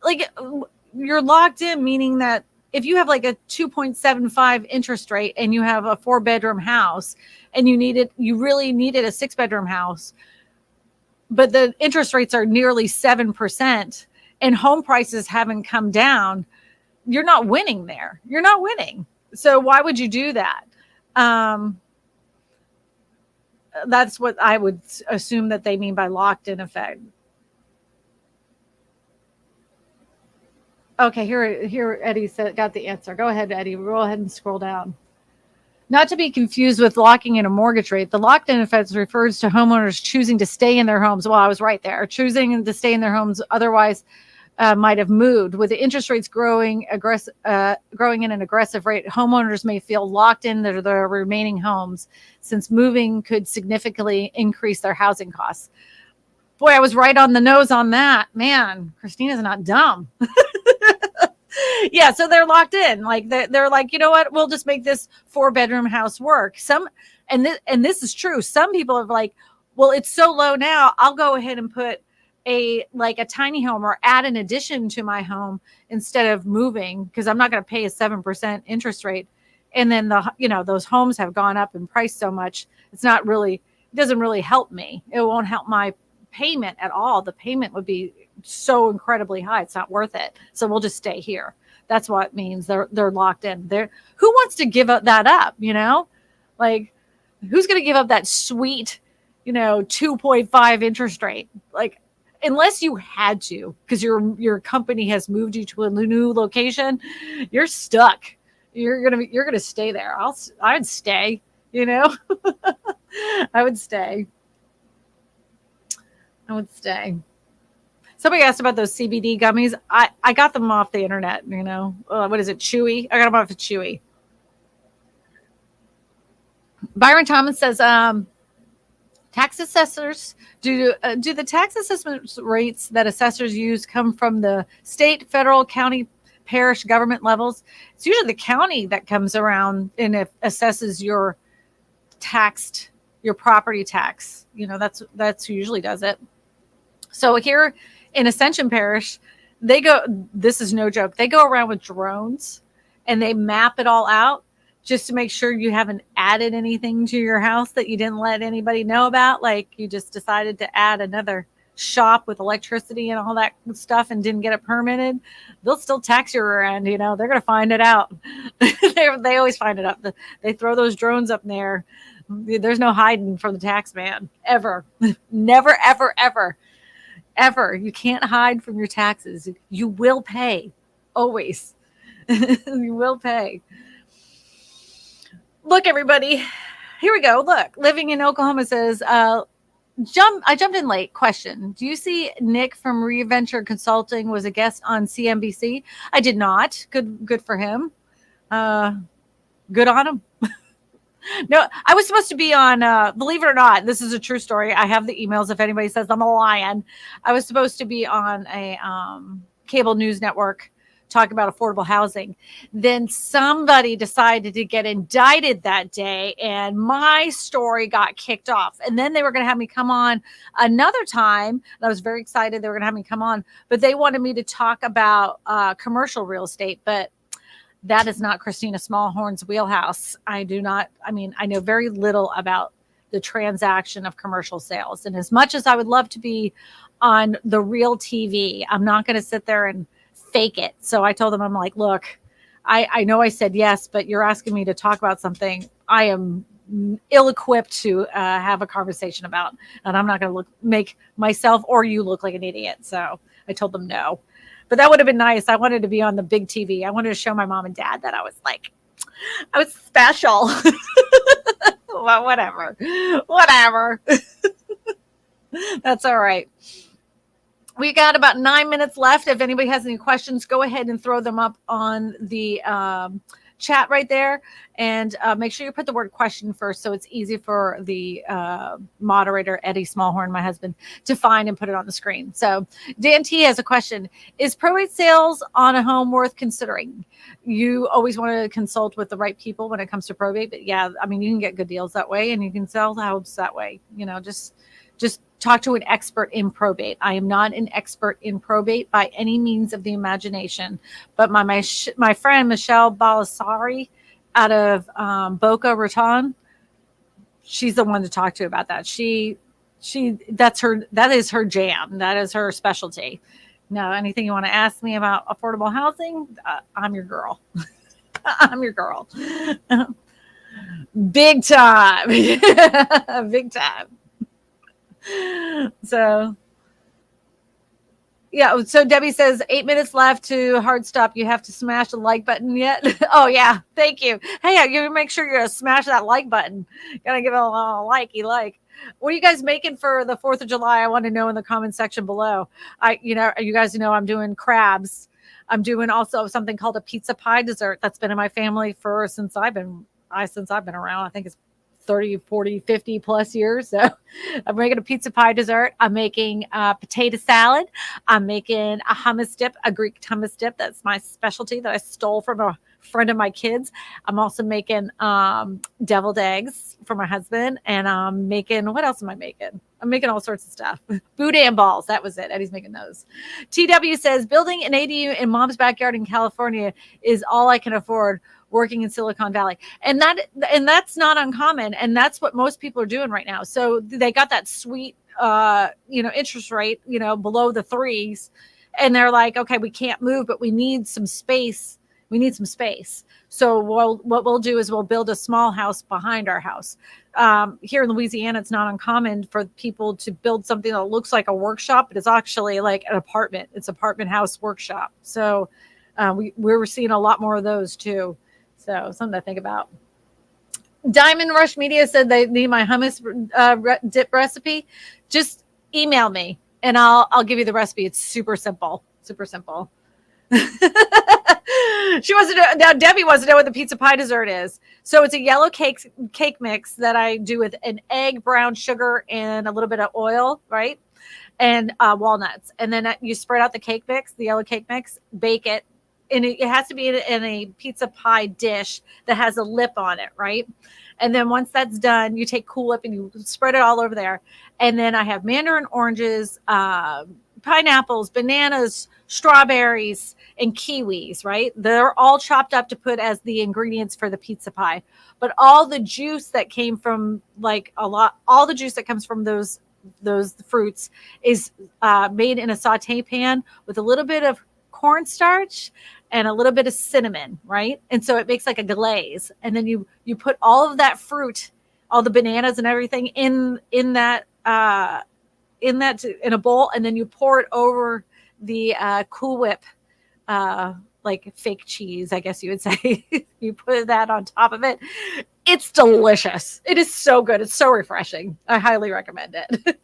like, you're locked in, meaning that if you have like a 2.75 interest rate and you have a 4-bedroom house and you really needed a 6-bedroom house, but the interest rates are nearly 7% and home prices haven't come down, you're not winning there. You're not winning. So why would you do that? That's what I would assume that they mean by locked in effect. Okay, here Eddie got the answer. Go ahead, Eddie. Go ahead and scroll down. Not to be confused with locking in a mortgage rate. The locked-in effect refers to homeowners choosing to stay in their homes. Well, I was right there. Choosing to stay in their homes otherwise might have moved. With the interest rates growing in an aggressive rate, homeowners may feel locked in their remaining homes, since moving could significantly increase their housing costs. Boy, I was right on the nose on that. Man, Kristina's not dumb. Yeah, so they're locked in. Like they're like, you know what? We'll just make this 4-bedroom house work. And this is true. Some people are like, well, it's so low now, I'll go ahead and put a tiny home or add an addition to my home instead of moving, because I'm not going to pay a 7% interest rate. And then those homes have gone up in price so much, it doesn't really help me. It won't help my payment at all. The payment would be so incredibly high. It's not worth it. So we'll just stay here. That's what it means. They're locked in. Who wants to give that up? Like, who's going to give up that sweet, 2.5 interest rate? Like, unless you had to, because your company has moved you to a new location, you're stuck. You're gonna stay there. I'd stay. I would stay. I would stay. Somebody asked about those CBD gummies. I got them off the internet. What is it? Chewy. I got them off of Chewy. Byron Thomas says, tax assessors do the tax assessment rates that assessors use come from the state, federal, county, parish government levels? It's usually the county that comes around and assesses your property tax. That's who usually does it. So here in Ascension Parish, this is no joke, they go around with drones and they map it all out just to make sure you haven't added anything to your house that you didn't let anybody know about. Like you just decided to add another shop with electricity and all that stuff and didn't get it permitted. They'll still tax your rear end. They're going to find it out. They always find it up. They throw those drones up there. There's no hiding from the tax man ever. Never, ever, ever, ever. You can't hide from your taxes. You will pay. Always. You will pay. Look, everybody, here we go. Look, living in Oklahoma says, I jumped in late. Question. Do you see Nick from Reventure Consulting was a guest on CNBC? I did not. Good for him. Good on him. No, I was supposed to be on, believe it or not, this is a true story. I have the emails if anybody says I'm a lion. I was supposed to be on a cable news network talk about affordable housing. Then somebody decided to get indicted that day and my story got kicked off. And then they were going to have me come on another time. And I was very excited they were going to have me come on, but they wanted me to talk about commercial real estate. But that is not Kristina Smallhorn's wheelhouse. I know very little about the transaction of commercial sales. And as much as I would love to be on the real TV, I'm not going to sit there and fake it. So I told them, I'm like, look, I know I said yes, but you're asking me to talk about something I am ill-equipped to have a conversation about. And I'm not going to make myself or you look like an idiot. So I told them no. But that would have been nice. I wanted to be on the big TV. I wanted to show my mom and dad that I was special. Well, whatever. That's all right. We got about 9 minutes left. If anybody has any questions, go ahead and throw them up on the chat right there. And make sure you put the word question first so it's easy for the moderator, Eddie Smallhorn, my husband, to find and put it on the screen. So Dan T has a question. Is probate sales on a home worth considering? You always want to consult with the right people when it comes to probate. But yeah, you can get good deals that way and you can sell the house that way. Just talk to an expert in probate. I am not an expert in probate by any means of the imagination, but my friend Michelle Balasari out of Boca Raton, she's the one to talk to about that. That is her jam. That is her specialty. Now, anything you want to ask me about affordable housing, I'm your girl. I'm your girl. Big time. Big time. So Debbie says 8 minutes left to hard stop. You have to smash the like button yet? Oh yeah, thank you. Hey, you make sure you're gonna smash that like button. Gotta give it a little likey like. What are you guys making for the 4th of July? I want to know in the comment section below. You guys know I'm doing crabs. I'm doing also something called a pizza pie dessert that's been in my family since I've been around. I think it's 30, 40, 50 plus years. So I'm making a pizza pie dessert. I'm making a potato salad. I'm making a hummus dip, a Greek hummus dip. That's my specialty that I stole from a friend of my kids. I'm also making deviled eggs for my husband. And I'm making, what else am I making? I'm making all sorts of stuff. Boudin balls. That was it. Eddie's making those. TW says, building an ADU in mom's backyard in California is all I can afford working in Silicon Valley. And that's not uncommon. And that's what most people are doing right now. So they got that sweet, interest rate, below the 3s. And they're like, okay, we can't move, but we need some space. So what we'll do is we'll build a small house behind our house. Here in Louisiana, it's not uncommon for people to build something that looks like a workshop, but it's actually like an apartment. It's apartment house workshop. So we're seeing a lot more of those too. So something to think about. Diamond Rush Media said they need my hummus dip recipe. Just email me and I'll give you the recipe. It's super simple. Super simple. She wants to know now. Debbie wants to know what the pizza pie dessert is. So it's a yellow cake mix that I do with an egg, brown sugar, and a little bit of oil, right? And walnuts. And then you spread out the cake mix, the yellow cake mix, bake it. And it has to be in a pizza pie dish that has a lip on it, right? And then once that's done, you take Cool Whip and you spread it all over there. And then I have mandarin oranges, pineapples, bananas, strawberries, and kiwis, right? They're all chopped up to put as the ingredients for the pizza pie. But all the juice that came from all the juice that comes from those fruits is made in a saute pan with a little bit of cornstarch and a little bit of cinnamon, right? And so it makes like a glaze. And then you put all of that fruit, all the bananas and everything in that in a bowl, and then you pour it over the Cool Whip, like fake cheese, I guess you would say. You put that on top of it. It's delicious. It is so good. It's so refreshing. I highly recommend it.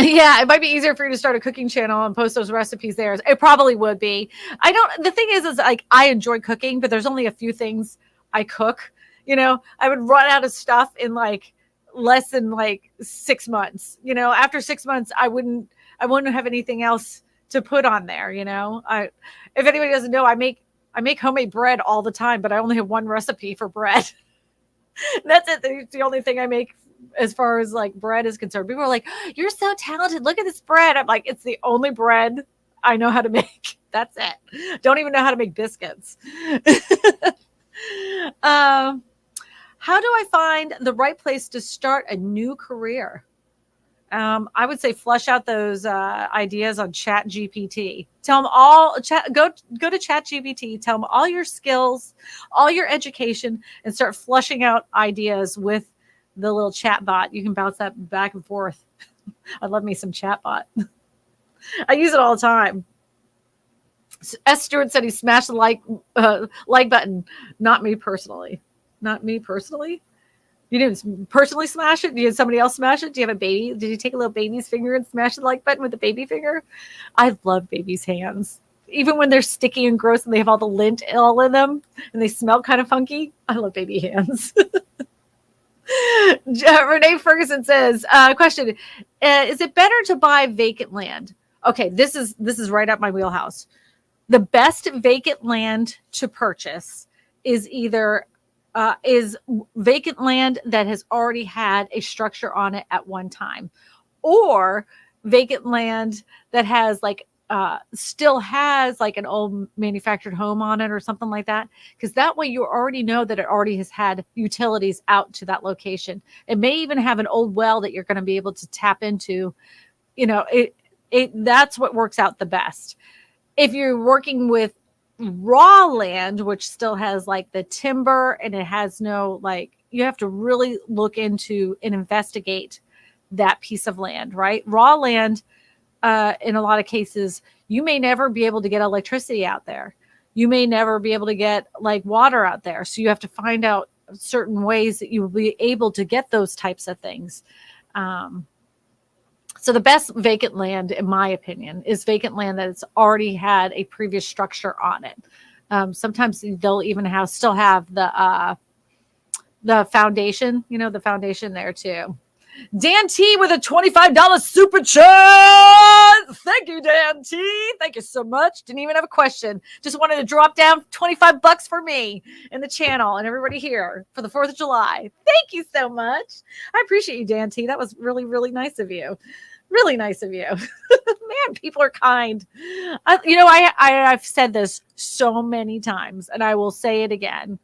Yeah, it might be easier for you to start a cooking channel and post those recipes there. It probably would be. The thing is like I enjoy cooking, but there's only a few things I cook. I would run out of stuff in like less than like 6 months. After 6 months, I wouldn't have anything else to put on there. If anybody doesn't know, I make homemade bread all the time, but I only have one recipe for bread. That's it. It's the only thing I make as far as like bread is concerned. People are like, "You're so talented. Look at this bread." I'm like, it's the only bread I know how to make. That's it. Don't even know how to make biscuits. How do I find the right place to start a new career? I would say flush out those ideas on Chat GPT. Tell them all. Go to Chat GPT. Tell them all your skills, all your education, and start flushing out ideas with the little chat bot. You can bounce that back and forth. I love me some chat bot. I use it all the time. S. Stewart said he smashed the like button. Not me personally. Not me personally. You didn't personally smash it? Did somebody else smash it? Do you have a baby? Did you take a little baby's finger and smash the like button with the baby finger? I love babies' hands. Even when they're sticky and gross and they have all the lint all in them and they smell kind of funky, I love baby hands. Renee Ferguson says, question, is it better to buy vacant land? Okay, this is right up my wheelhouse. The best vacant land to purchase is either is vacant land that has already had a structure on it at one time, or vacant land that has still has like an old manufactured home on it or something like that. Because that way you already know that it already has had utilities out to that location. It may even have an old well that you're going to be able to tap into. That's what works out the best. If you're working with raw land, which still has like the timber and it has no, you have to really look into and investigate that piece of land, right? Raw land, in a lot of cases, you may never be able to get electricity out there. You may never be able to get water out there. So you have to find out certain ways that you will be able to get those types of things. So the best vacant land, in my opinion, is vacant land that's already had a previous structure on it. Sometimes they'll even still have the foundation, the foundation there too. Dan T with a $25 super chat. Thank you, Dan T. Thank you so much. Didn't even have a question. Just wanted to drop down $25 for me in the channel and everybody here for the 4th of July. Thank you so much. I appreciate you, Dan T. That was really, really nice of you. Really nice of you. Man, people are kind. I've said this so many times, and I will say it again.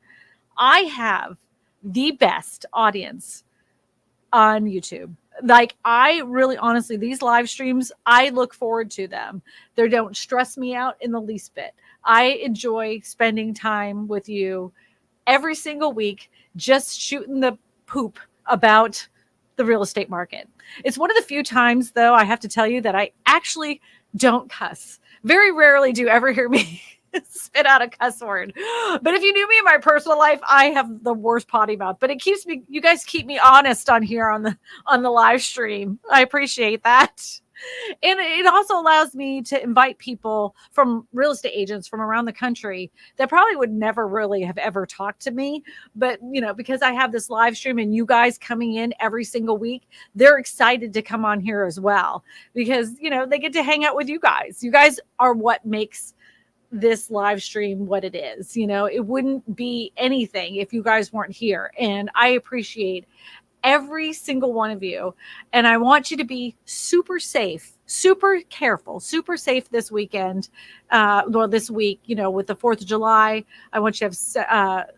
I have the best audience on YouTube. I really, honestly, these live streams, I look forward to them. They don't stress me out in the least bit. I enjoy spending time with you every single week, just shooting the poop about the real estate market. It's one of the few times, though, I have to tell you that I actually don't cuss. Very rarely do you ever hear me spit out a cuss word. But if you knew me in my personal life, I have the worst potty mouth. But it keeps me. You guys keep me honest on here on the live stream. I appreciate that. And it also allows me to invite people from real estate agents from around the country that probably would never really have ever talked to me. But, because I have this live stream and you guys coming in every single week, they're excited to come on here as well because, they get to hang out with you guys. You guys are what makes this live stream what it is. It wouldn't be anything if you guys weren't here. And I appreciate every single one of you. And I want you to be super safe, super careful, super safe this weekend. This week, with the 4th of July, I want you to have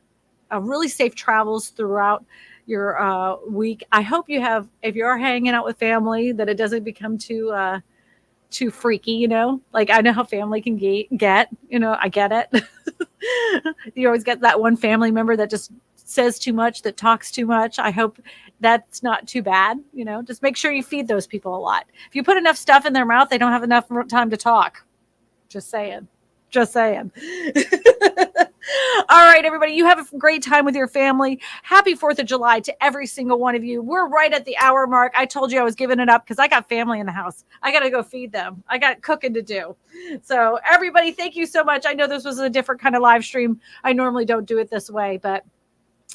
a really safe travels throughout your week. I hope you have, if you are hanging out with family, that it doesn't become too freaky, like I know how family can get, I get it. You always get that one family member that just says too much, that talks too much. I hope that's not too bad. Just make sure you feed those people a lot. If you put enough stuff in their mouth, they don't have enough time to talk. Just saying. All right, everybody, you have a great time with your family. Happy 4th of July to every single one of you. We're right at the hour mark. I told you I was giving it up because I got family in the house. I got to go feed them. I got cooking to do. So everybody, thank you so much. I know this was a different kind of live stream. I normally don't do it this way, but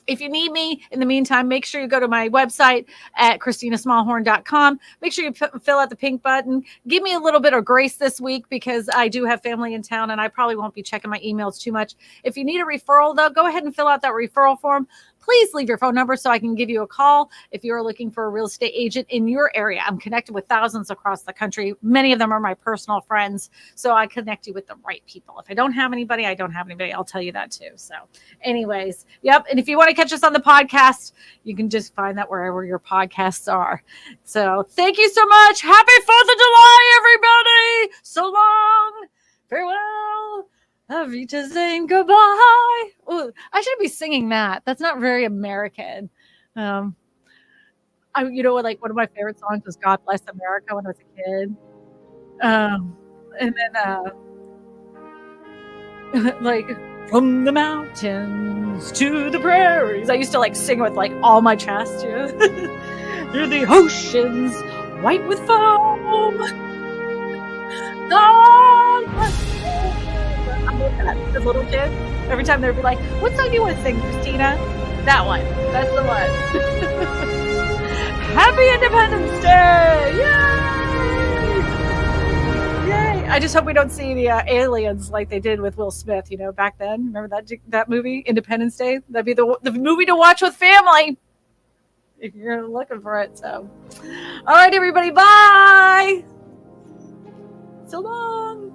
if you need me in the meantime, make sure you go to my website at KristinaSmallhorn.com. Make sure you fill out the pink button. Give me a little bit of grace this week because I do have family in town and I probably won't be checking my emails too much. If you need a referral, though, go ahead and fill out that referral form. Please leave your phone number so I can give you a call if you're looking for a real estate agent in your area. I'm connected with thousands across the country. Many of them are my personal friends, so I connect you with the right people. If I don't have anybody, I don't have anybody. I'll tell you that too. So anyways, yep. And if you want to catch us on the podcast, you can just find that wherever your podcasts are. So thank you so much. Happy 4th of July, everybody. So long. Farewell. Avita saying goodbye. Ooh, I should be singing that. That's not very American. Like one of my favorite songs was "God Bless America" when I was a kid. And then like from the mountains to the prairies. I used to sing with all my chest. Through the oceans, white with foam. God bless. I love that as a little kid. Every time they'd be like, "What song do you want to sing, Kristina?" That one. That's the one. Happy Independence Day! Yay! Yay! I just hope we don't see any aliens like they did with Will Smith, back then. Remember that movie, Independence Day? That'd be the movie to watch with family if you're looking for it. So, all right, everybody, bye! So long!